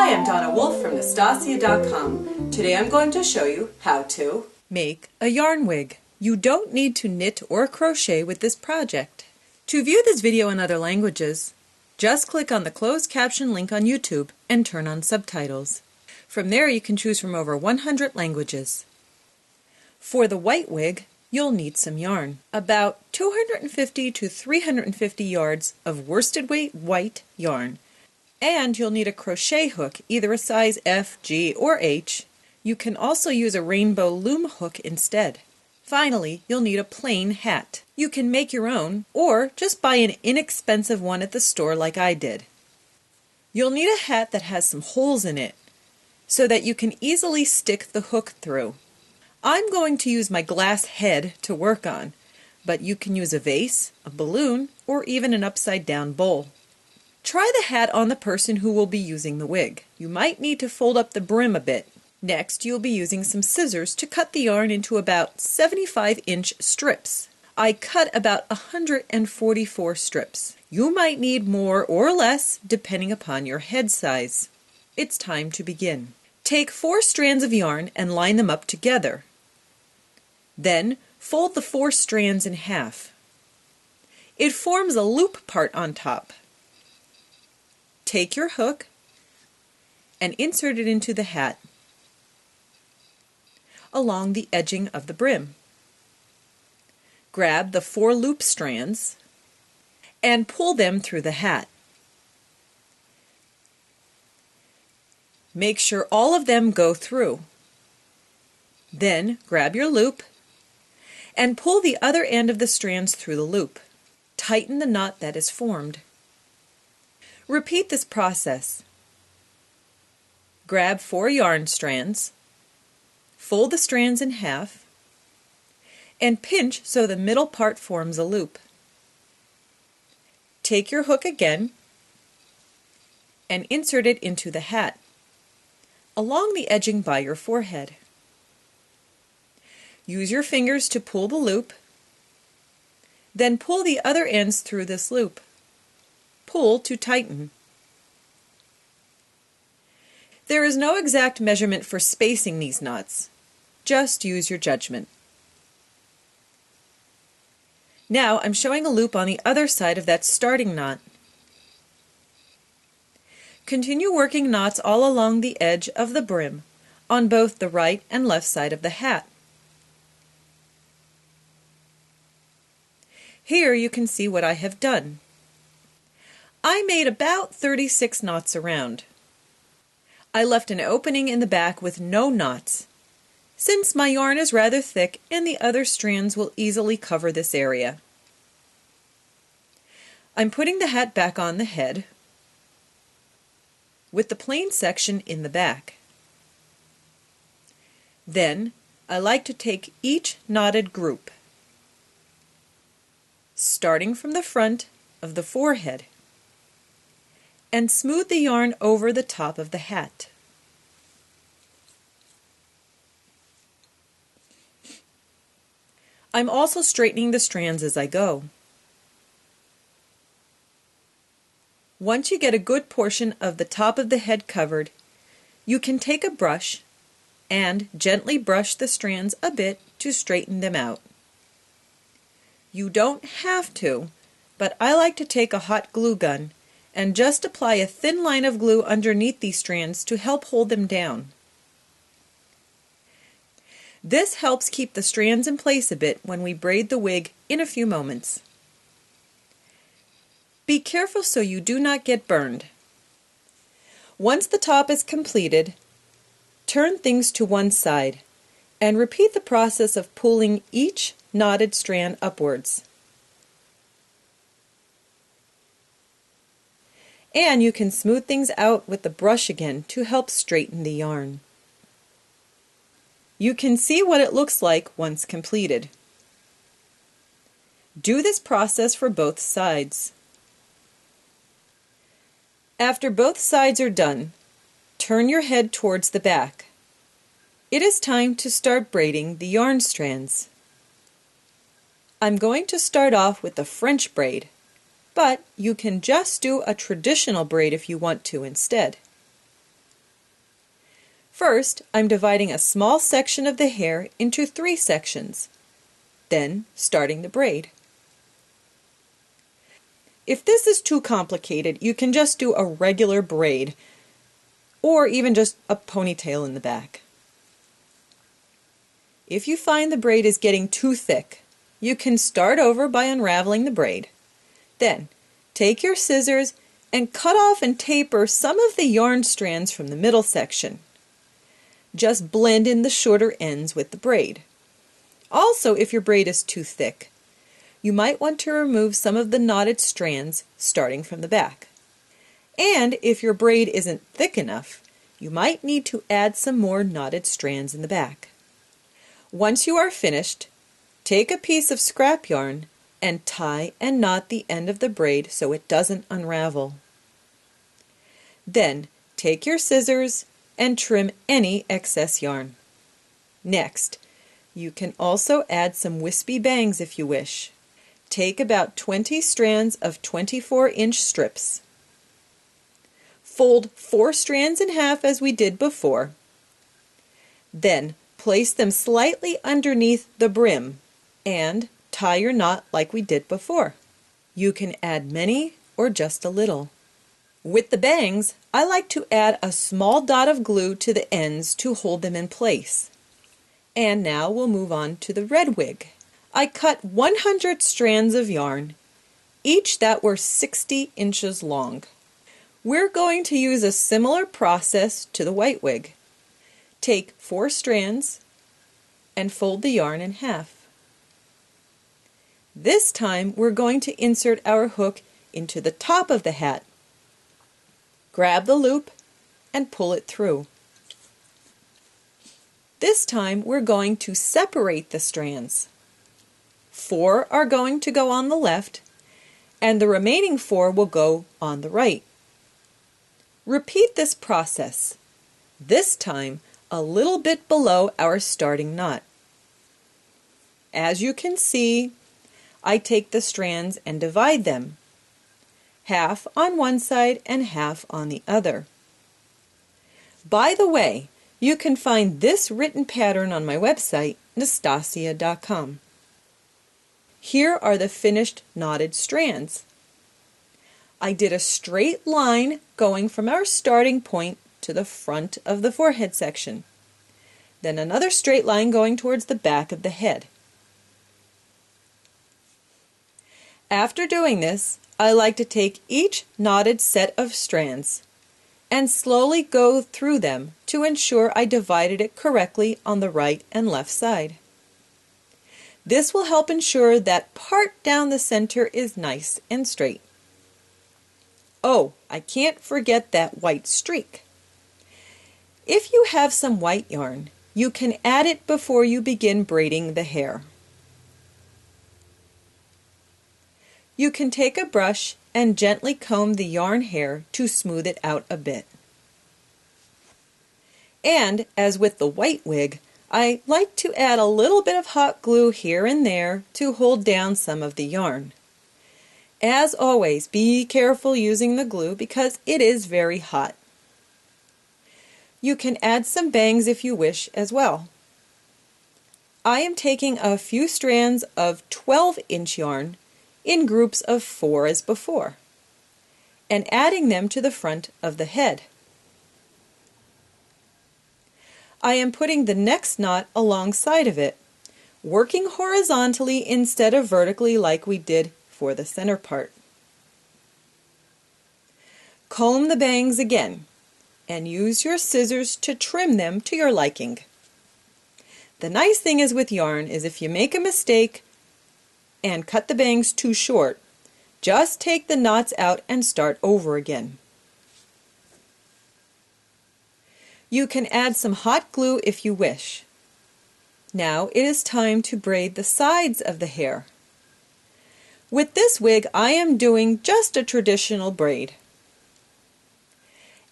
Hi, I'm Donna Wolfe from Naztazia.com. Today I'm going to show you how to make a yarn wig. You don't need to knit or crochet with this project. To view this video in other languages, just click on the closed caption link on YouTube and turn on subtitles. From there you can choose from over 100 languages. For the white wig, you'll need some yarn. About 250 to 350 yards of worsted weight white yarn. And you'll need a crochet hook, either a size F, G, or H. You can also use a Rainbow Loom hook instead. Finally, you'll need a plain hat. You can make your own, or just buy an inexpensive one at the store like I did. You'll need a hat that has some holes in it, so that you can easily stick the hook through. I'm going to use my glass head to work on, but you can use a vase, a balloon, or even an upside-down bowl. Try the hat on the person who will be using the wig. You might need to fold up the brim a bit. Next, you'll be using some scissors to cut the yarn into about 75-inch strips. I cut about 144 strips. You might need more or less depending upon your head size. It's time to begin. Take 4 strands of yarn and line them up together. Then fold the 4 strands in half. It forms a loop part on top. Take your hook and insert it into the hat along the edging of the brim. Grab the 4 loop strands and pull them through the hat. Make sure all of them go through. Then grab your loop and pull the other end of the strands through the loop. Tighten the knot that is formed. Repeat this process. Grab 4 yarn strands, fold the strands in half, and pinch so the middle part forms a loop. Take your hook again and insert it into the hat, along the edging by your forehead. Use your fingers to pull the loop, then pull the other ends through this loop. Pull to tighten. There is no exact measurement for spacing these knots. Just use your judgment. Now I'm showing a loop on the other side of that starting knot. Continue working knots all along the edge of the brim on both the right and left side of the hat. Here you can see what I have done. I made about 36 knots around. I left an opening in the back with no knots, since my yarn is rather thick and the other strands will easily cover this area. I'm putting the hat back on the head, with the plain section in the back. Then I like to take each knotted group, starting from the front of the forehead, and smooth the yarn over the top of the hat. I'm also straightening the strands as I go. Once you get a good portion of the top of the head covered, you can take a brush and gently brush the strands a bit to straighten them out. You don't have to, but I like to take a hot glue gun and just apply a thin line of glue underneath these strands to help hold them down. This helps keep the strands in place a bit when we braid the wig in a few moments. Be careful so you do not get burned. Once the top is completed, turn things to one side and repeat the process of pulling each knotted strand upwards. And you can smooth things out with the brush again to help straighten the yarn. You can see what it looks like once completed. Do this process for both sides. After both sides are done, turn your head towards the back. It is time to start braiding the yarn strands. I'm going to start off with the French braid, but you can just do a traditional braid if you want to instead. First, I'm dividing a small section of the hair into 3 sections, then starting the braid. If this is too complicated, you can just do a regular braid, or even just a ponytail in the back. If you find the braid is getting too thick, you can start over by unraveling the braid. Then, take your scissors and cut off and taper some of the yarn strands from the middle section. Just blend in the shorter ends with the braid. Also, if your braid is too thick, you might want to remove some of the knotted strands starting from the back. And if your braid isn't thick enough, you might need to add some more knotted strands in the back. Once you are finished, take a piece of scrap yarn and tie and knot the end of the braid so it doesn't unravel. Then, take your scissors and trim any excess yarn. Next, you can also add some wispy bangs if you wish. Take about 20 strands of 24-inch strips. Fold 4 strands in half as we did before. Then, place them slightly underneath the brim and tie your knot like we did before. You can add many or just a little. With the bangs, I like to add a small dot of glue to the ends to hold them in place. And now we'll move on to the red wig. I cut 100 strands of yarn, each that were 60 inches long. We're going to use a similar process to the white wig. Take 4 strands and fold the yarn in half. This time we're going to insert our hook into the top of the hat. Grab the loop and pull it through. This time we're going to separate the strands. 4 are going to go on the left, and the remaining 4 will go on the right. Repeat this process, this time a little bit below our starting knot. As you can see, I take the strands and divide them, half on one side and half on the other. By the way, you can find this written pattern on my website, Naztazia.com. Here are the finished knotted strands. I did a straight line going from our starting point to the front of the forehead section, then another straight line going towards the back of the head. After doing this, I like to take each knotted set of strands and slowly go through them to ensure I divided it correctly on the right and left side. This will help ensure that part down the center is nice and straight. Oh, I can't forget that white streak. If you have some white yarn, you can add it before you begin braiding the hair. You can take a brush and gently comb the yarn hair to smooth it out a bit. And, as with the white wig, I like to add a little bit of hot glue here and there to hold down some of the yarn. As always, be careful using the glue because it is very hot. You can add some bangs if you wish as well. I am taking a few strands of 12-inch yarn in groups of 4 as before, and adding them to the front of the head. I am putting the next knot alongside of it, working horizontally instead of vertically like we did for the center part. Comb the bangs again, and use your scissors to trim them to your liking. The nice thing is with yarn is if you make a mistake and cut the bangs too short, just take the knots out and start over again. You can add some hot glue if you wish. Now it is time to braid the sides of the hair. With this wig, I am doing just a traditional braid.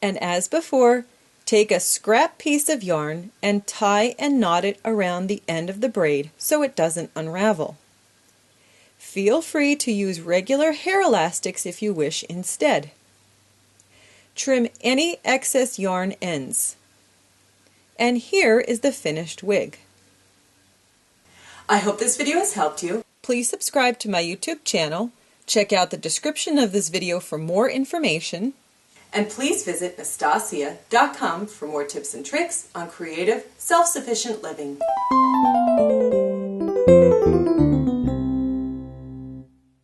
And as before, take a scrap piece of yarn and tie and knot it around the end of the braid so it doesn't unravel. Feel free to use regular hair elastics if you wish instead. Trim any excess yarn ends. And here is the finished wig. I hope this video has helped you. Please subscribe to my YouTube channel, check out the description of this video for more information, and please visit Naztazia.com for more tips and tricks on creative, self-sufficient living.